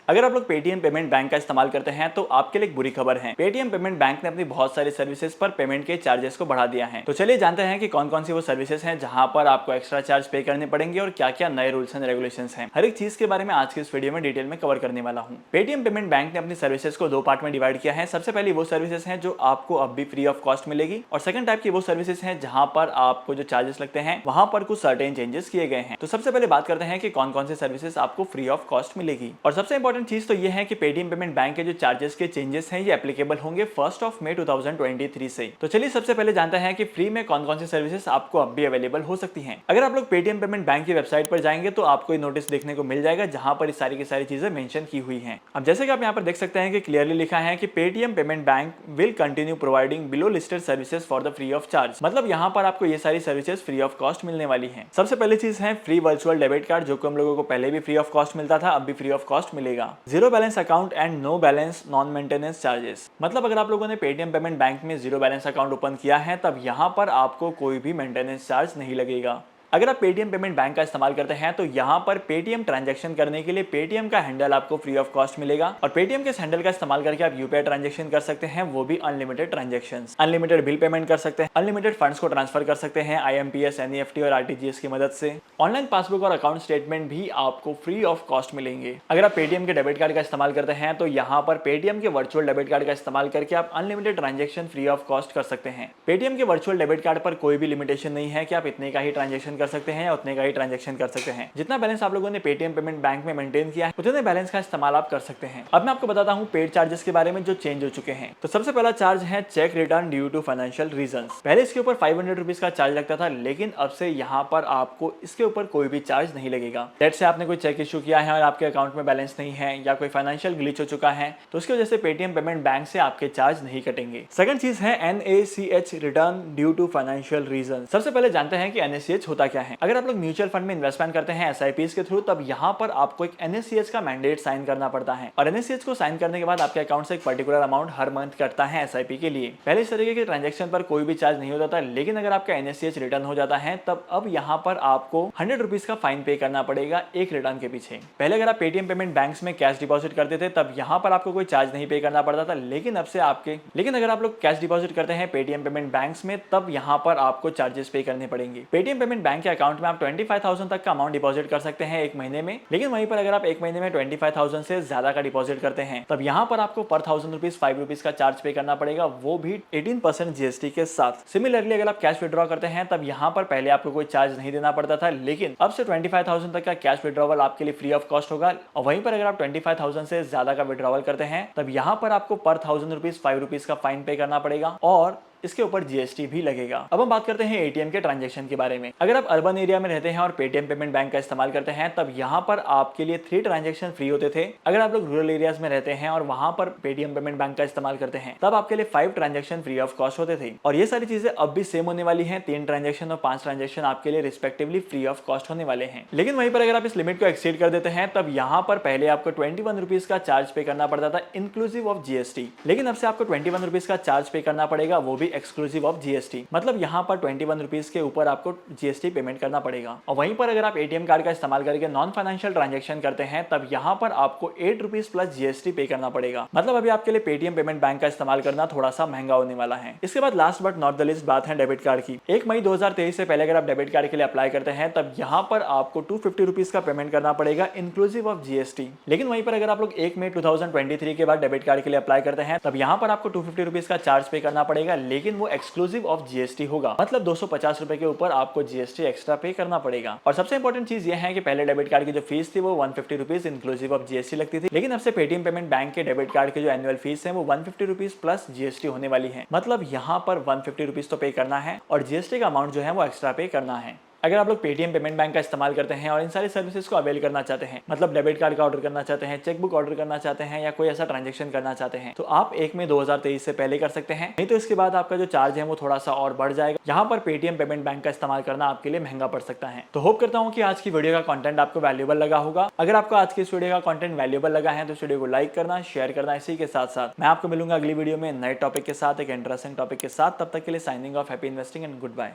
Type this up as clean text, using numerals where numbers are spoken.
अगर आप लोग पेटीएम पेमेंट बैंक का इस्तेमाल करते हैं तो आपके लिए एक बुरी खबर है। पेटीएम पेमेंट बैंक ने अपनी बहुत सारी सर्विसेज पर पेमेंट के चार्जेस को बढ़ा दिया है। तो चलिए जानते हैं कि कौन कौन सी वो सर्विसेज हैं जहां पर आपको एक्स्ट्रा चार्ज पे करने पड़ेंगे और क्या क्या नए रूल्स एंड रेगुलेशंस हैं। हर एक चीज के बारे में आज की इस वीडियो में डिटेल में कवर करने वाला हूँ। पेटीएम पेमेंट बैंक ने अपनी सर्विसेज को दो पार्ट में डिवाइड किया है। सबसे पहले वो सर्विसेज हैं जो आपको अब भी फ्री ऑफ कॉस्ट मिलेगी और सेकंड टाइप की वो सर्विसेज हैं जहां पर आपको जो चार्जेस लगते हैं वहां पर कुछ सर्टेन चेंजेस किए गए हैं। तो सबसे पहले बात करते हैं कि कौन कौन सी सर्विसेज आपको फ्री ऑफ कॉस्ट मिलेगी। और सबसे इंपॉर्टेंट चीज तो ये है कि पेटीएम पेमेंट बैंक के जो चार्जेस के चेंजेस हैं ये एप्लीकेबल होंगे 1 मई 2023 से। तो चलिए सबसे पहले जानते हैं कि फ्री में कौन कौन सी सर्विसेज आपको अब भी अवेलेबल हो सकती हैं। अगर आप लोग पेटीएम पेमेंट बैंक की वेबसाइट पर जाएंगे तो आपको ये नोटिस देखने को मिल जाएगा जहां पर सारी की सारी चीजें मेंशन की हुई हैं। अब जैसे कि आप यहाँ पर देख सकते हैं कि क्लियरली लिखा है कि Paytm payment bank will continue providing below listed services for the free of charge. मतलब यहाँ पर आपको ये सारी सर्विसेज फ्री ऑफ कॉस्ट मिलने वाली है। सबसे पहली चीज है फ्री वर्चुअल डेबिट कार्ड, जो कि हम लोगों को पहले भी फ्री ऑफ कॉस्ट मिलता था, अब भी फ्री ऑफ कॉस्ट मिलेगा। Zero balance account and no balance non maintenance charges. मतलब अगर आप लोगों ने पेटीएम पेमेंट बैंक में जीरो बैलेंस अकाउंट ओपन किया है तब यहाँ पर आपको कोई भी मेंटेनेंस चार्ज नहीं लगेगा। अगर आप पेटीएम पेमेंट बैंक का इस्तेमाल करते हैं तो यहाँ पर पेटीएम ट्रांजैक्शन करने के लिए पेटीएम का हैंडल आपको फ्री ऑफ कॉस्ट मिलेगा और पेटीएम के इस हैंडल का इस्तेमाल करके आप यूपीआई ट्रांजैक्शन कर सकते हैं, वो भी unlimited transactions. Unlimited bill payment कर सकते हैं, अनलिमिटेड फंड्स को ट्रांसफर कर सकते हैं आईएमपीएस, एनईएफटी और आरटीजीएस की मदद से। ऑनलाइन पासबुक और अकाउंट स्टेटमेंट भी आपको फ्री ऑफ कॉस्ट मिलेंगे। अगर आप पेटीएम के डेबिट कार्ड का इस्तेमाल करते हैं तो यहाँ पर पेटीएम के वर्चुअल डेबिट कार्ड का इस्तेमाल करके आप unlimited transaction free of cost कर सकते हैं। पेटीएम के वर्चुअल डेबिट कार्ड पर कोई भी लिमिटेशन नहीं है कि आप इतने का ही ट्रांजैक्शन कर सकते हैं या उतने का ही ट्रांजैक्शन कर सकते हैं। जितना बैलेंस आप लोगों ने पेटीएम पेमेंट बैंक में मेंटेन किया है उतने बैलेंस का इस्तेमाल आप कर सकते हैं। अब मैं आपको बताता हूं पेड चार्जेस के बारे में जो चेंज हो चुके हैं। तो सबसे पहला चार्ज है cheque return due to financial reasons. पहले इसके ऊपर 500 रुपीज का चार्ज लगता था, लेकिन अब से यहाँ पर आपको इसके ऊपर कोई भी चार्ज नहीं लगेगा। लेट्स से आपने कोई चेक इशू किया है और आपके अकाउंट में बैलेंस नहीं है या कोई फाइनेंशियल ग्लिच हो चुका है तो उसकी वजह से पेटीएम पेमेंट बैंक से आपके चार्ज नहीं कटेंगे। सेकंड चीज है NACH return due to financial reason. सबसे पहले जानते हैं कि NACH होता क्या है। अगर आप लोग म्यूचुअल फंड में इन्वेस्टमेंट करते हैं SIPs के थ्रू तब यहाँ पर आपको एक NACH का मैंडेट साइन करना पड़ता है और NACH को साइन करने के बाद आपके अकाउंट से एक पर्टिकुलर अमाउंट हर मंथ कटता है SIP के लिए। पहले इस तरीके के ट्रांजैक्शन पर कोई भी चार्ज नहीं होता था, लेकिन अगर आपका NACH रिटर्न हो जाता है तब अब यहाँ पर आपको 100 रुपीज का फाइन पे करना पड़ेगा एक रिटर्न के पीछे। पहले अगर आप पेटीएम पेमेंट बैंक्स में कैश डिपॉजिट करते थे तब यहाँ पर आपको कोई चार्ज नहीं पे करना पड़ता था, लेकिन अगर आप लोग कैश डिपॉजिट करते हैं पेटीएम पेमेंट बैंक्स में तब यहाँ पर आपको चार्जेस पे करने पड़ेंगे। पेटीएम पेमेंट बैंक के अकाउंट में आप 25,000 तक का अमाउंट डिपॉजिट कर सकते हैं एक महीने में, लेकिन वहीं पर अगर आप एक महीने में 25,000 से ज्यादा का डिपॉजिट करते हैं तब यहाँ पर आपको पर 1000 रुपीज 5 रुपीज का चार्ज पे करना पड़ेगा, वो भी 18% जीएसटी के साथ। सिमिलरली अगर आप कैश विड्रॉ करते हैं तब यहाँ पर पहले आपको कोई चार्ज नहीं देना पड़ता था, लेकिन अब से 25,000 तक का कैश विड्रॉवल आपके लिए फ्री ऑफ कॉस्ट होगा और वहीं पर अगर आप 25,000 से ज्यादा का विड्रॉवल करते हैं तब यहाँ पर आपको पर 1000 रुपीज 5 रुपीज का फाइन पे करना पड़ेगा और इसके ऊपर जीएसटी भी लगेगा। अब हम बात करते हैं एटीएम के ट्रांजैक्शन के बारे में। अगर आप अर्बन एरिया में रहते हैं और पेटीएम पेमेंट बैंक का इस्तेमाल करते हैं तब यहाँ पर आपके लिए 3 ट्रांजैक्शन फ्री होते थे। अगर आप लोग रूरल एरियाज में रहते हैं और वहां पर पेटीएम पेमेंट बैंक का इस्तेमाल करते हैं तब आपके लिए 5 ट्रांजैक्शन फ्री ऑफ कॉस्ट होते थे और ये सारी चीजें अब भी सेम होने वाली है। 3 ट्रांजैक्शन और 5 ट्रांजैक्शन आपके लिए रिस्पेक्टिवली फ्री ऑफ कॉस्ट होने वाले हैं। लेकिन वहीं पर अगर आप इस लिमिट को एक्सीड कर देते हैं तब यहाँ पर पहले आपको 21 रुपीज का चार्ज पे करना पड़ता था इंक्लूसिव ऑफ जीएसटी, लेकिन अब से आपको 21 रुपीज का चार्ज पे करना पड़ेगा, वो भी एक्सक्लूसिव ऑफ जीएसटी। मतलब यहाँ पर 21 रुपीज के ऊपर आपको जीएसटी पेमेंट करना पड़ेगा। और वहीं पर अगर आप एटीएम कार्ड का इस्तेमाल करके नॉन फाइनेंशियल ट्रांजैक्शन करते हैं तब यहाँ पर आपको 8 रुपीज प्लस जीएसटी पे करना पड़ेगा। मतलब अभी आपके लिए पेटीएम पेमेंट बैंक का इस्तेमाल करना थोड़ा सा महंगा होने वाला है। इसके बाद last but not the list बात है डेबिट कार्ड की। 1 मई 2023 से पहले अगर आप डेबिट कार्ड के लिए अप्लाई करते हैं तब यहाँ पर आपको 250 रुपीज का पेमेंट करना पड़ेगा इंक्लूसिव ऑफ जीएसटी। लेकिन वहीं पर अगर आप लोग 1 मई 2023 के बाद डेबिट कार्ड के लिए अप्लाई करते हैं तब यहाँ पर आपको 250 रुपीज का चार्ज पे करना पड़ेगा, लेकिन वो एक्सक्लूसिव ऑफ जीएसटी होगा। मतलब 250 रुपए के ऊपर आपको जीएसटी एक्स्ट्रा पे करना पड़ेगा। और सबसे इंपॉर्टेंट चीज यह है कि पहले डेबिट कार्ड की जो फीस थी वो 150 रुपीज इंक्लूसिव ऑफ जीएसटी लगती थी, लेकिन अब से पेटीएम पेमेंट बैंक के डेबिट कार्ड के जो एनुअल फीस है वो 150 रुपीज प्लस जीएसटी होने वाली है। मतलब यहाँ पर 150 रुपीज तो पे करना है और जीएसटी का अमाउंट जो है वो एक्स्ट्रा पे करना है। अगर आप लोग पेटीएम पेमेंट बैंक का इस्तेमाल करते हैं और इन सारी सर्विसेज को अवेल करना चाहते हैं, मतलब डेबिट कार्ड का ऑर्डर करना चाहते हैं, चेकबुक ऑर्डर करना चाहते हैं या कोई ऐसा ट्रांजैक्शन करना चाहते हैं, तो आप 1 मई 2023 से पहले कर सकते हैं। नहीं तो इसके बाद आपका जो चार्ज है वो थोड़ा सा और बढ़ जाएगा। यहाँ पर पेटीएम पेमेंट बैंक का इस्तेमाल करना आपके लिए महंगा पड़ सकता है। तो होप करता हूँ कि आज की वीडियो का कंटेंट आपको वैल्यूएबल लगा होगा। अगर आपको आज की इस वीडियो का कंटेंट वैल्यूएबल लगा है तो इस वीडियो को लाइक करना, शेयर करना। इसी के साथ साथ मैं आपको मिलूंगा अगली वीडियो में नए टॉपिक के साथ, एक इंटरेस्टिंग टॉपिक के साथ। तब तक के लिए signing off, happy investing and good bye.